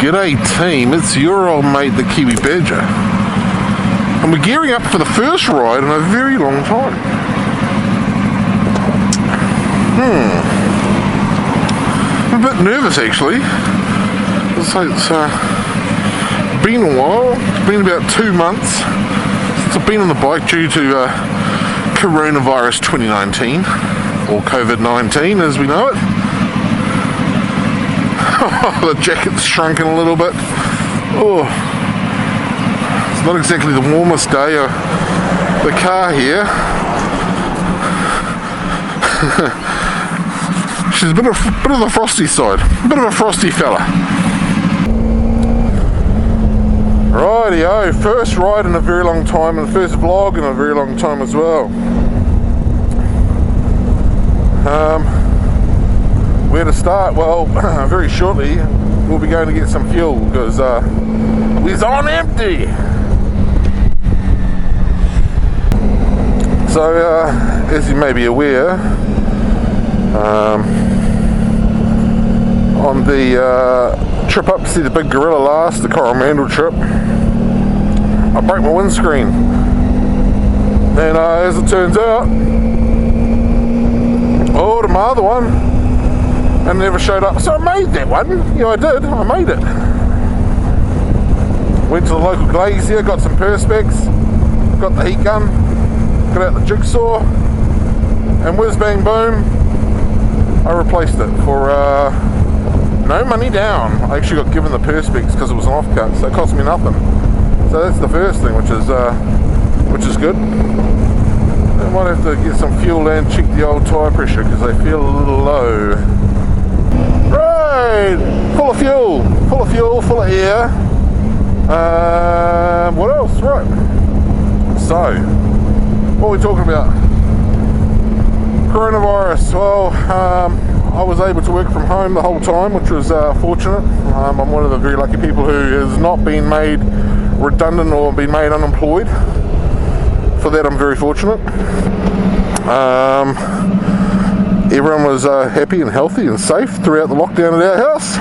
G'day team, it's your old mate the Kiwi Badger, and we're gearing up for the first ride in a very long time. I'm a bit nervous actually. It's been a while. It's been about 2 months since I've been on the bike due to coronavirus 2019, or COVID-19 as we know it. The jacket's shrunken a little bit. Oh, it's not exactly the warmest day. The car here, she's a bit of the frosty side, a bit of a frosty fella. Rightio, first ride in a very long time, and first vlog in a very long time as well. Where to start? Well, very shortly we'll be going to get some fuel because we're on empty. So, as you may be aware, on the trip up to see the big gorilla last, the Coromandel trip, I broke my windscreen, and as it turns out, ordered my other one and never showed up. So I made that one. Yeah, I did. I made it. Went to the local glazier, got some perspex, got the heat gun, got out the jigsaw, and whiz bang boom, I replaced it for no money down. I actually got given the perspex because it was an offcut, so it cost me nothing. So that's the first thing, which is good. I might have to get some fuel and check the old tyre pressure because they feel a little low. Right, full of fuel, full of air. What else? Right. So, what are we talking about? Coronavirus. Well, I was able to work from home the whole time, which was fortunate. I'm one of the very lucky people who has not been made redundant or been made unemployed. For that, I'm very fortunate. Everyone was happy and healthy and safe throughout the lockdown at our house.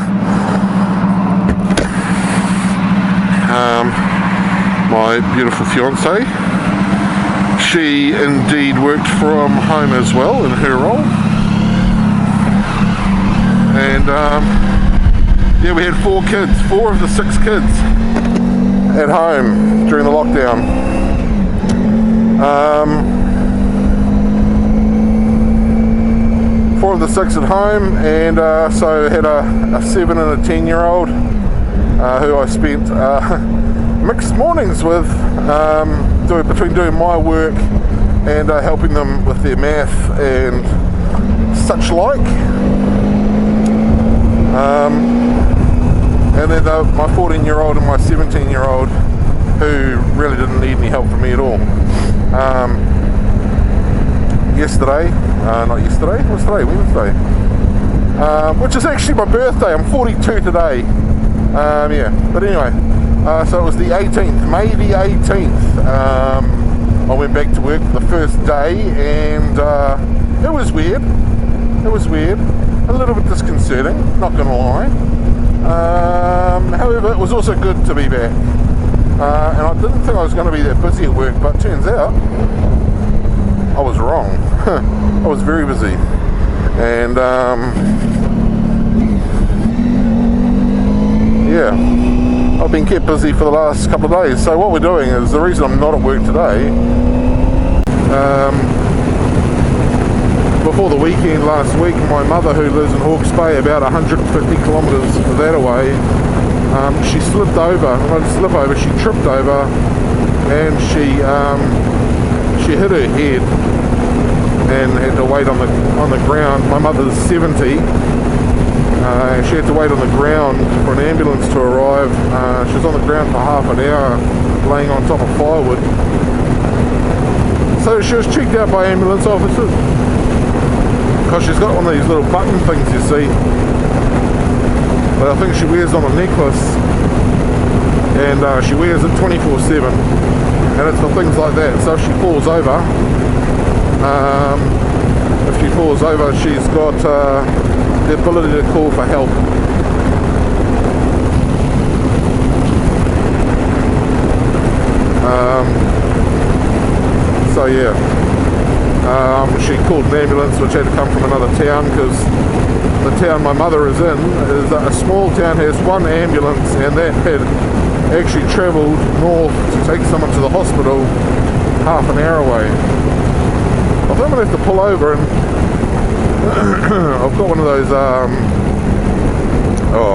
My beautiful fiancée, she indeed worked from home as well in her role. And yeah, we had 4 kids, 4 of the 6 kids at home during the lockdown. 4 of the 6 at home, and so had a 7 and a 10-year-old who I spent mixed mornings with, between doing my work and helping them with their math and such like. And then my 14-year-old and my 17-year-old, who really didn't need any help from me at all. Yesterday, what's today? Wednesday, which is actually my birthday. I'm 42 today. Yeah, but anyway, so it was the 18th, May the 18th. I went back to work the first day, and it was weird. A little bit disconcerting, not gonna lie. However, it was also good to be back. And I didn't think I was going to be that busy at work, but turns out I was wrong. I was very busy, and yeah, I've been kept busy for the last couple of days. So what we're doing is, the reason I'm not at work today, before the weekend last week, my mother, who lives in Hawke's Bay, about 150 kilometres that away, she slipped over. She tripped over, and she hit her head and had to wait on the ground. My mother's 70. She had to wait on the ground for an ambulance to arrive. She was on the ground for half an hour, laying on top of firewood. So she was checked out by ambulance officers because she's got one of these little button things, you see, that I think she wears on a necklace, and she wears it 24/7, and it's for things like that. So if she falls over, she's got the ability to call for help. called an ambulance, which had to come from another town, because the town my mother is in is a small town, has one ambulance, and that had actually travelled north to take someone to the hospital half an hour away. I think I'm going to have to pull over, and I've got one of those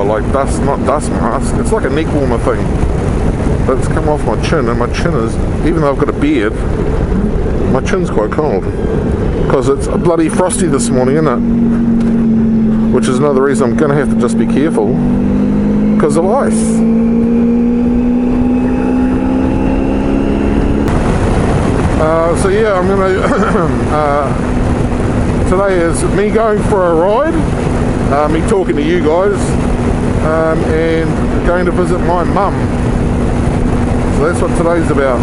like not dust mask, it's like a neck warmer thing, but it's come off my chin, and my chin is, even though I've got a beard, my chin's quite cold because it's bloody frosty this morning, isn't it? Which is another reason I'm going to have to just be careful because of ice. So yeah, I'm going to today is me going for a ride, me talking to you guys, and going to visit my mum. So that's what today's about.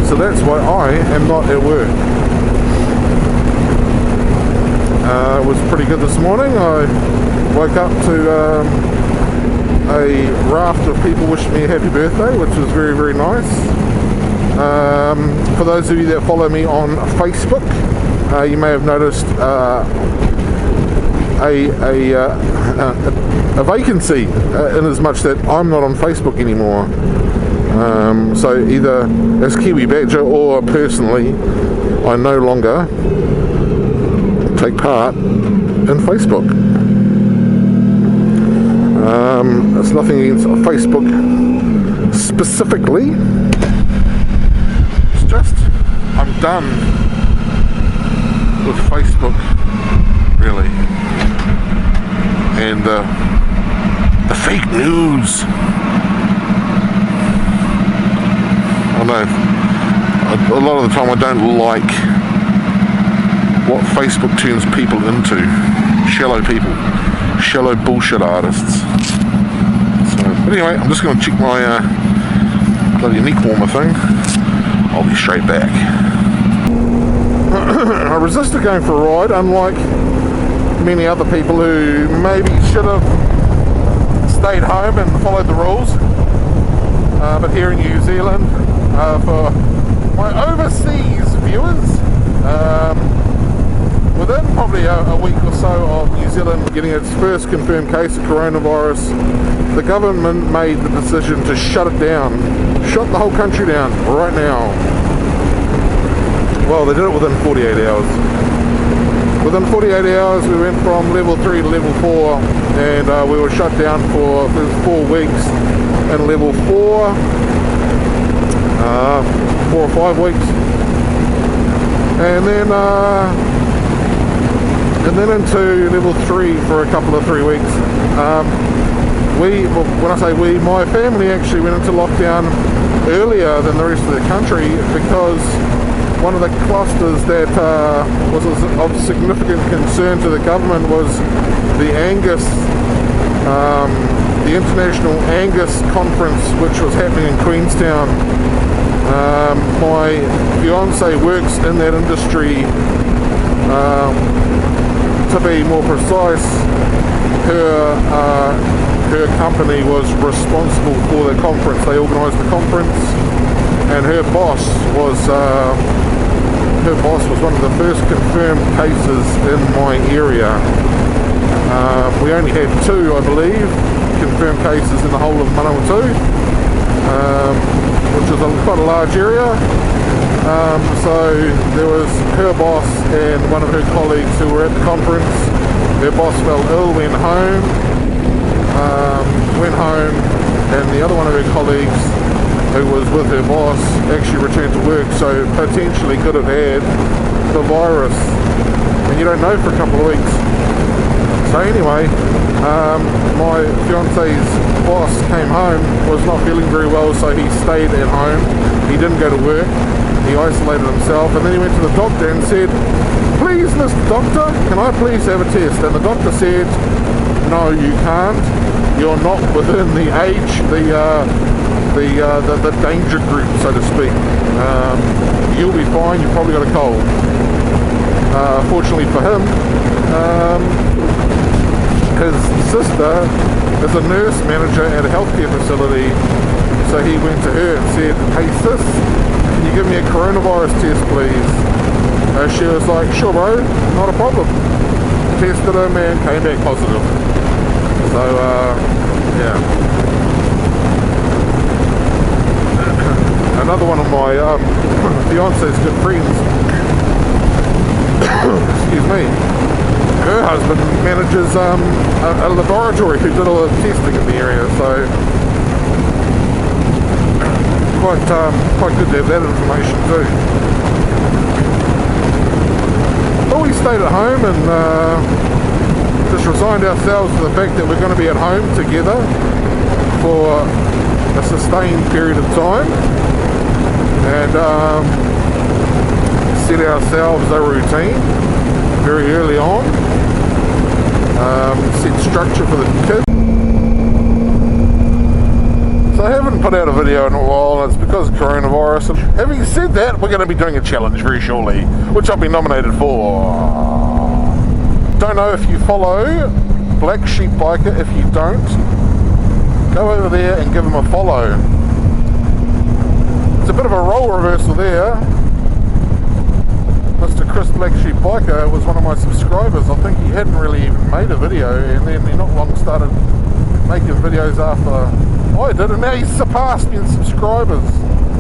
So that's why I am not at work. It was pretty good this morning. I woke up to a raft of people wishing me a happy birthday, which was very, very nice. For those of you that follow me on Facebook, you may have noticed a vacancy, in as much that I'm not on Facebook anymore. So either as Kiwi Badger or personally, I no longer take part in Facebook. It's nothing against Facebook specifically. It's just I'm done with Facebook, really, and the fake news. I know a lot of the time I don't like what Facebook turns people into. Shallow people, shallow bullshit artists. So, but anyway, I'm just going to check my bloody neck warmer thing. I'll be straight back. I resisted going for a ride, unlike many other people who maybe should have stayed home and followed the rules. But here in New Zealand, for my overseas viewers, within probably a week or so of New Zealand getting its first confirmed case of coronavirus, the government made the decision to shut it down, shut the whole country down right now. Well, they did it within 48 hours. Within 48 hours we went from level 3 to level 4, and we were shut down for 4 weeks in level 4, 4 or 5 weeks, and then into level 3 for a couple of 3 weeks. When I say we, my family actually went into lockdown earlier than the rest of the country, because one of the clusters that was of significant concern to the government was the Angus, the International Angus Conference, which was happening in Queenstown. My fiance works in that industry. To be more precise, her company was responsible for the conference. They organised the conference, and her boss was one of the first confirmed cases in my area. We only had 2, I believe, confirmed cases in the whole of Manawatu, which is quite a large area. So there was her boss and one of her colleagues who were at the conference. Her boss fell ill, went home, and the other one of her colleagues who was with her boss actually returned to work, so potentially could have had the virus, and you don't know for a couple of weeks. So anyway, my fiance's boss came home, was not feeling very well, so he stayed at home. He didn't go to work, he isolated himself, and then he went to the doctor and said, "Please, Mr. Doctor, can I please have a test?" And the doctor said, "No, you can't. You're not within the age, the danger group, so to speak. You'll be fine. You've probably got a cold." Fortunately for him, his sister is a nurse manager at a healthcare facility, so he went to her and said, "Hey sis, can you give me a coronavirus test please?" She was like, sure bro, not a problem. Tested him and came back positive. So yeah. Another one of my fiance's good friends, excuse me, her husband manages a laboratory who did all the testing in the area, so quite good to have that information too. But we stayed at home and just resigned ourselves to the fact that we're going to be at home together for a sustained period of time, and set ourselves a routine very early on, set structure for the kids. So I haven't put out a video in a while, and it's because of coronavirus. And having said that, we're going to be doing a challenge very shortly, which I'll be nominated for. Don't know if you follow Black Sheep Biker. If you don't, go over there and give him a follow. It's a bit of a role reversal there. Mr. Chris Black Sheep Biker was one of my subscribers. I think he hadn't really even made a video, and then he not long started making videos after I did, and now he's surpassed me in subscribers,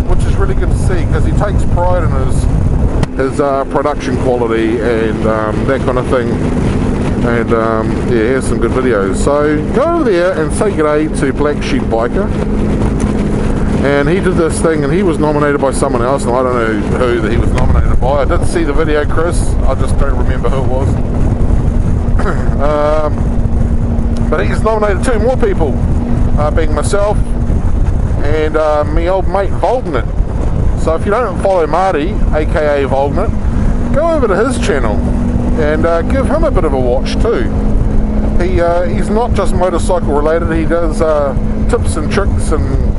which is really good to see, because he takes pride in his production quality and that kind of thing, and yeah, he has some good videos. So go over there and say g'day to Black Sheep Biker. And he did this thing, and he was nominated by someone else, and I don't know who that he was nominated by. I did see the video, Chris, I just don't remember who it was. But he's nominated 2 more people, being myself and me old mate Volgnit. So if you don't follow Marty, aka Volgnit, go over to his channel and give him a bit of a watch too. He's not just motorcycle related, he does tips and tricks and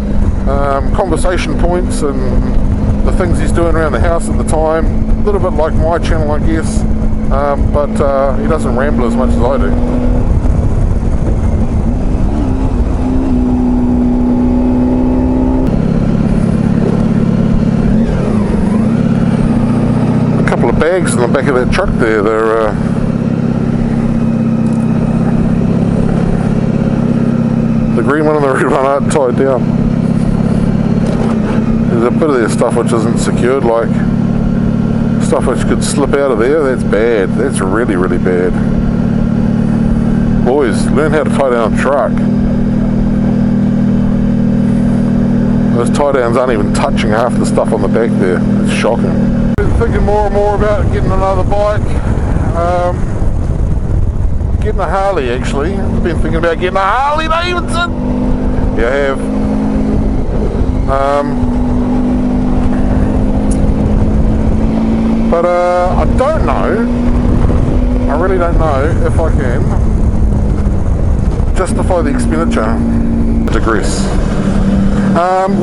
conversation points and the things he's doing around the house at the time. A little bit like my channel, I guess, but he doesn't ramble as much as I do. Bags in the back of that truck there. They're the green one and the red one aren't tied down. There's a bit of their stuff which isn't secured, like stuff which could slip out of there. That's bad. That's really, really bad. Boys, learn how to tie down a truck. Those tie downs aren't even touching half the stuff on the back there. It's shocking. Thinking more and more about getting another bike, getting a Harley actually. I've been thinking about getting a Harley Davidson. Yeah, I have. But I don't know, I really don't know if I can justify the expenditure. I digress.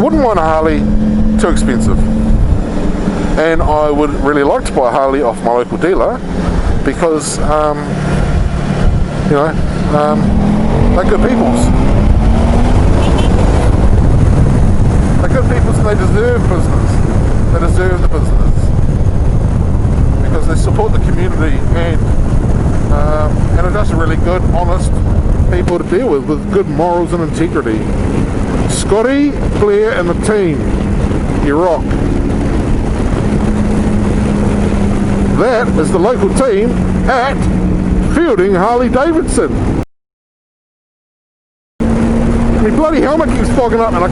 Wouldn't want a Harley, too expensive. And I would really like to buy a Harley off my local dealer because, you know, they're good peoples. They're good peoples and they deserve business. They deserve the business because they support the community and are just really good, honest people to deal with good morals and integrity. Scotty, Blair and the team, you rock. That is the local team at Fielding Harley Davidson. My bloody helmet keeps fogging up and I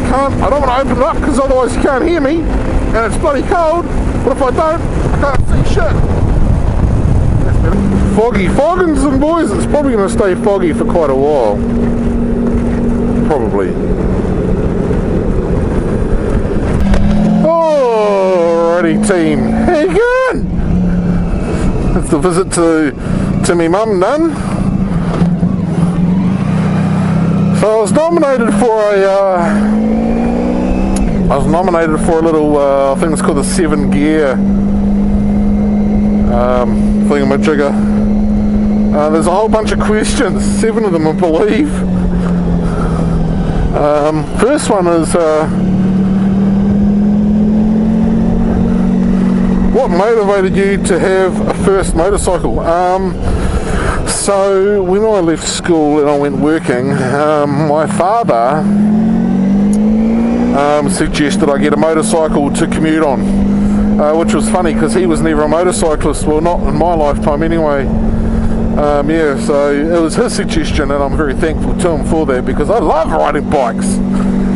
don't want to open it up because otherwise you can't hear me and it's bloody cold, but if I don't, I can't see shit. That's better. Foggy. Foggins and boys, it's probably going to stay foggy for quite a while. Probably. Alrighty team, how you going? It's the visit to me mum done. So I was nominated for a little I think it's called the 7 gear thingamajigger. There's a whole bunch of questions, 7 of them I believe. First one is what motivated you to have a first motorcycle? So when I left school and I went working, my father suggested I get a motorcycle to commute on, which was funny because he was never a motorcyclist, well, not in my lifetime anyway. So it was his suggestion, and I'm very thankful to him for that because I love riding bikes.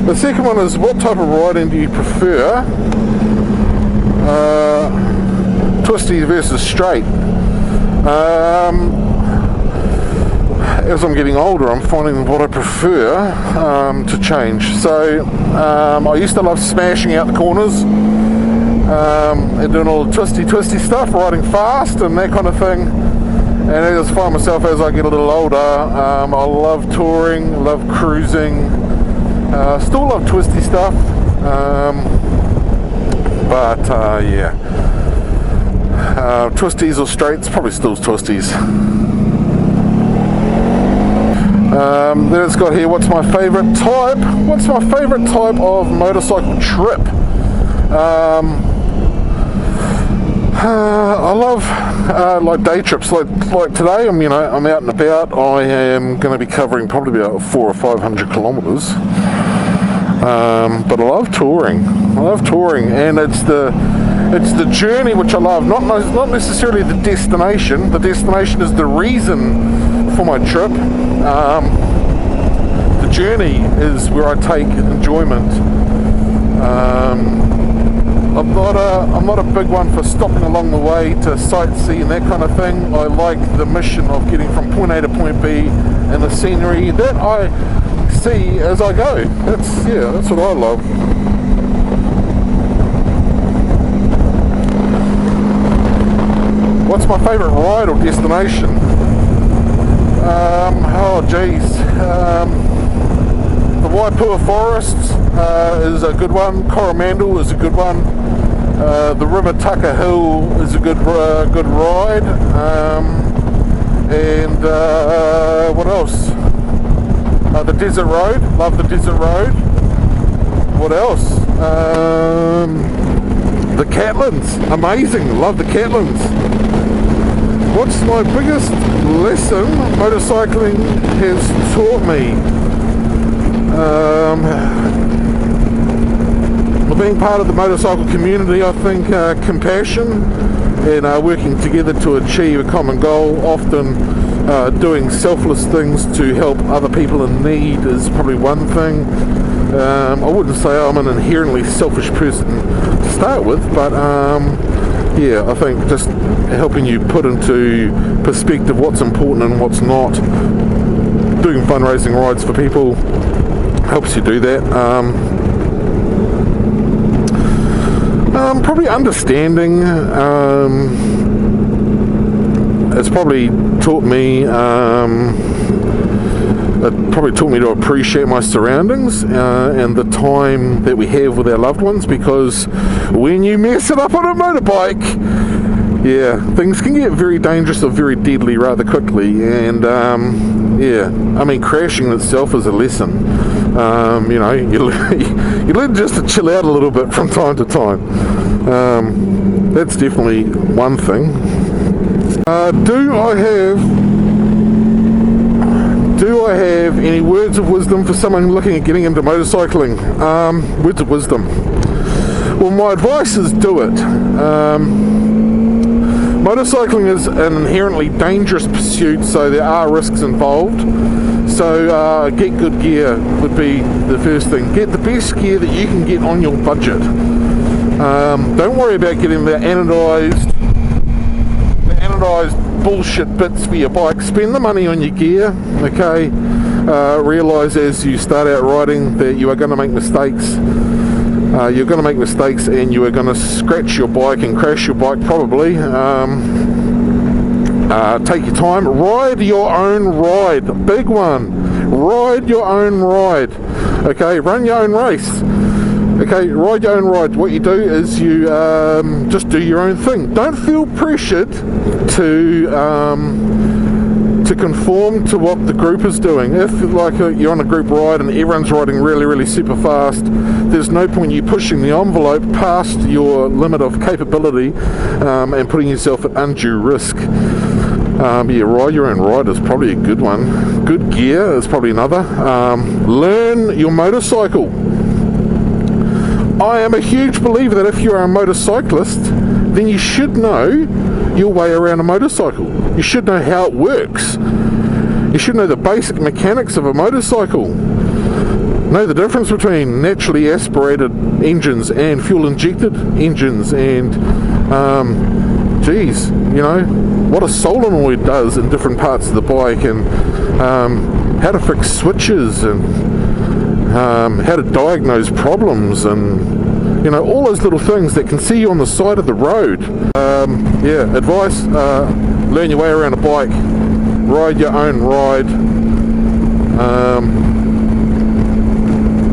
The second one is, what type of riding do you prefer? Twisty versus straight. As I'm getting older, I'm finding what I prefer to change. So I used to love smashing out the corners and doing all the twisty stuff, riding fast and that kind of thing. And I just find myself, as I get a little older, I love touring, love cruising, still love twisty stuff, twisties or straights, probably still twisties. Then it's got here, what's my favourite type? What's my favourite type of motorcycle trip? I love like day trips, like today. I'm out and about. I am going to be covering probably about 400 or 500 kilometres. But I love touring. And it's the journey which I love, not necessarily the destination. The destination is the reason for my trip. The journey is where I take enjoyment. I'm not a big one for stopping along the way to sightsee and that kind of thing. I like the mission of getting from point A to point B and the scenery that I see as I go. That's what I love. What's my favourite ride or destination? The Waipua Forest is a good one. Coromandel is a good one. The River Tucker Hill is a good ride. What else? The Desert Road. Love the Desert Road. What else? The Catlins. Amazing. Love the Catlins. What's my biggest lesson motorcycling has taught me? Being part of the motorcycle community, I think compassion and working together to achieve a common goal, often doing selfless things to help other people in need is probably one thing. I wouldn't say I'm an inherently selfish person to start with, but I think just helping you put into perspective what's important and what's not. Doing fundraising rides for people helps you do that. Probably understanding. It's probably taught me. It probably taught me to appreciate my surroundings and the time that we have with our loved ones, because when you mess it up on a motorbike, things can get very dangerous or very deadly rather quickly. And crashing itself is a lesson. You learn just to chill out a little bit from time to time. That's definitely one thing. Do I have any words of wisdom for someone looking at getting into motorcycling? Words of wisdom. Well, my advice is do it. Motorcycling is an inherently dangerous pursuit, so there are risks involved. So get good gear would be the first thing. Get the best gear that you can get on your budget. Don't worry about getting the anodized bullshit bits for your bike. Spend the money on your gear, okay? Realise as you start out riding that you are going to make mistakes. You're going to make mistakes and you are going to scratch your bike and crash your bike probably. Take your time. Ride your own ride. Big one. Ride your own ride. Okay, run your own race. Okay, ride your own ride. What you do is you just do your own thing. Don't feel pressured to to conform to what the group is doing. If like you're on a group ride and everyone's riding really, really super fast, there's no point you pushing the envelope past your limit of capability and putting yourself at undue risk. Yeah, ride your own ride is probably a good one. Good gear is probably another. Learn your motorcycle. I am a huge believer that if you're a motorcyclist, then you should know your way around a motorcycle. You should know how it works. You should know the basic mechanics of a motorcycle. Know the difference between naturally aspirated engines and fuel injected engines, and geez, you know, what a solenoid does in different parts of the bike, and how to fix switches, and how to diagnose problems, and you know, all those little things that can see you on the side of the road. Yeah, advice, learn your way around a bike, ride your own ride,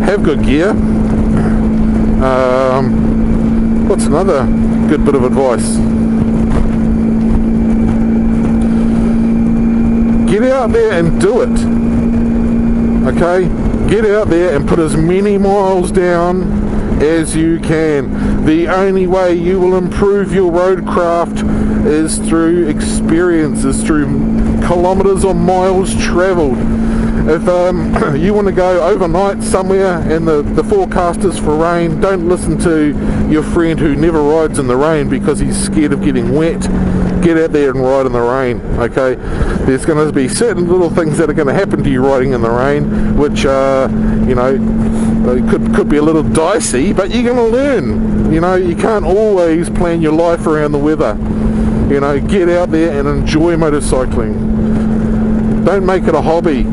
have good gear. What's another good bit of advice? Get out there and do it. Okay? Get out there and put as many miles down as you can. The only way you will improve your roadcraft is through experience, is through kilometers or miles traveled. If you want to go overnight somewhere and the forecast is for rain, don't listen to your friend who never rides in the rain because he's scared of getting wet. Get out there and ride in the rain, okay? There's going to be certain little things that are going to happen to you riding in the rain, which, you know, could be a little dicey, but you're going to learn. You know, you can't always plan your life around the weather. You know, get out there and enjoy motorcycling. Don't make it a hobby.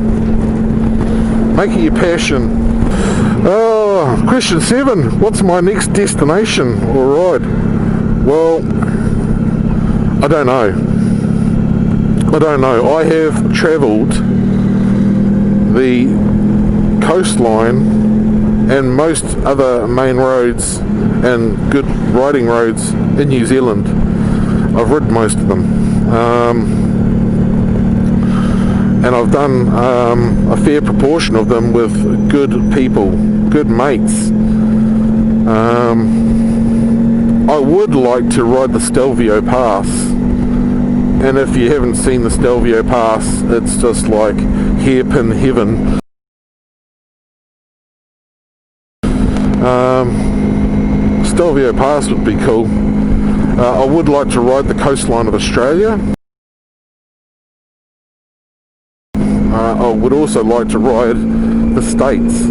Make it your passion. Oh, question 7. What's my next destination or ride? Well, I don't know. I have travelled the coastline and most other main roads and good riding roads in New Zealand. I've ridden most of them. And I've done a fair proportion of them with good people, good mates. I would like to ride the Stelvio Pass, and if you haven't seen the Stelvio Pass, it's just like hairpin heaven. Stelvio Pass would be cool. I would like to ride the coastline of Australia. I would also like to ride the States.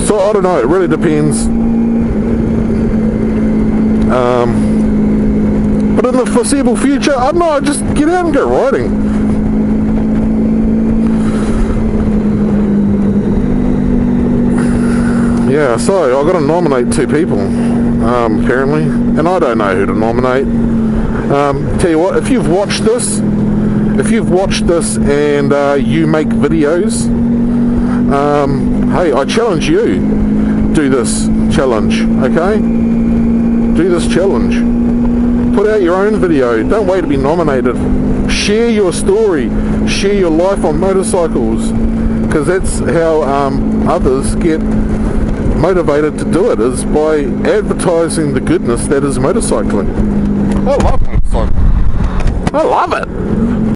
So I don't know, it really depends. But in the foreseeable future, I don't know, just get out and go riding. Yeah, so I've got to nominate 2 people, apparently, and I don't know who to nominate. Tell you what, if you've watched this and you make videos, hey, I challenge you, do this challenge, okay? Do this challenge. Put out your own video. Don't wait to be nominated. Share your story. Share your life on motorcycles, because that's how others get motivated to do it, is by advertising the goodness that is motorcycling. I love motorcycling. I love it.